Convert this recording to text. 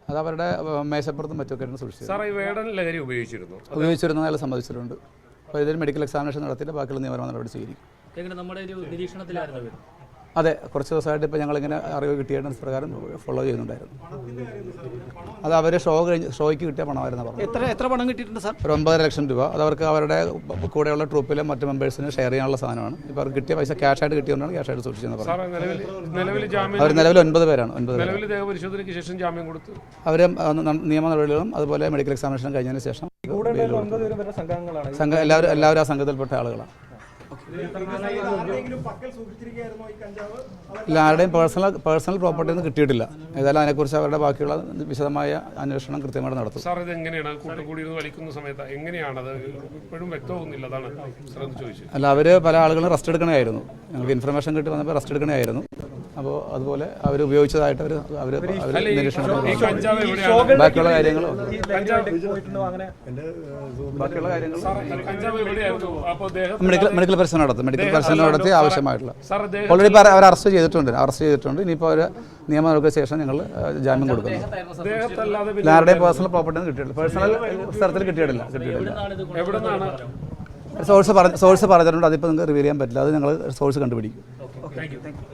അത് അവരുടെ മേശപ്പുറത്തും മറ്റൊക്കെയാണ് സൂക്ഷിച്ചത്. ഉപയോഗിച്ചിരുന്നു അയാൾ സമ്മതിച്ചിട്ടുണ്ട്. അപ്പോൾ ഇതിൽ മെഡിക്കൽ എക്സാമിനേഷൻ നടത്തിയിട്ട് ബാക്കിയുള്ള നിയമപരമായ നടപടി സ്വീകരിക്കും. നമ്മുടെ ഒരു നിരീക്ഷണത്തിലായിരുന്നു. അതെ, കുറച്ച് ദിവസമായിട്ട് ഇപ്പോൾ ഞങ്ങളിങ്ങനെ അറിവ് കിട്ടിയതിന് പ്രകാരം ഫോളോ ചെയ്യുന്നുണ്ടായിരുന്നു. അത് അവർ ഷോയ്ക്ക് കിട്ടിയ പണമായിരുന്നു പറഞ്ഞത്. എത്ര പണം കിട്ടിയിട്ടുണ്ട് സാർ? ഒരു 9.5 ലക്ഷം രൂപ. അത് അവർക്ക് അവരുടെ കൂടെയുള്ള ട്രൂപ്പിലെ മറ്റ് മെമ്പേഴ്സിന് ഷെയർ ചെയ്യാനുള്ള സാധനമാണ്. ഇപ്പോൾ അവർക്ക് കിട്ടിയ പൈസ ക്യാഷായിട്ട് കിട്ടിയതുകൊണ്ടാണ് ക്യാഷായിട്ട് സൂക്ഷിച്ചെന്ന് പറഞ്ഞത്. അവർ നിലവിൽ 9 പേരാണ്. 9 പേര് അവർ നിയമ നടപടികളും അതുപോലെ മെഡിക്കൽ എക്സാമിനേഷൻ കഴിഞ്ഞതിന് ശേഷം എല്ലാവരും ആ സംഘത്തിൽപ്പെട്ട ആളുകളാണ്. ആരുടെയും പേഴ്സണൽ പ്രോപ്പർട്ടി ഒന്നും കിട്ടിയിട്ടില്ല. ഏതായാലും അതിനെക്കുറിച്ച് അവരുടെ ബാക്കിയുള്ള വിശദമായ അന്വേഷണം കൃത്യമായിട്ട് നടത്തും. അല്ല, അവർ പല ആളുകളും റെസ്റ്റ് എടുക്കണമായിരുന്നു. ഞങ്ങൾക്ക് ഇൻഫർമേഷൻ കിട്ടി വന്നപ്പോൾ റെസ്റ്റ് എടുക്കണമായിരുന്നു. അപ്പോൾ അതുപോലെ അവർ ഉപയോഗിച്ചതായിട്ട് അവർ നിരീക്ഷണം ബാക്കിയുള്ള കാര്യങ്ങൾ മെഡിക്കൽ പരിശോധന നടത്തി ആവശ്യമായിട്ടുള്ള ഓൾറെഡി അവർ അറസ്റ്റ് ചെയ്തിട്ടുണ്ട്. ഇനിയിപ്പോൾ അവർ നിയമ നടപടിക്ക് ശേഷം ഞങ്ങൾ ജാമ്യം കൊടുക്കുന്നു. ആരുടെയും പേഴ്സണൽ പ്രോപ്പർട്ടി ഒന്നും കിട്ടിയിട്ടില്ല. പേഴ്സണൽ സ്ഥലത്തിൽ കിട്ടിയിട്ടില്ല. സോഴ്സ് പറഞ്ഞിട്ടുണ്ട്. അതിപ്പോൾ നിങ്ങൾക്ക് റിവീൽ ചെയ്യാൻ പറ്റില്ല. അത് ഞങ്ങൾ സോഴ്സ് കണ്ടുപിടിക്കും.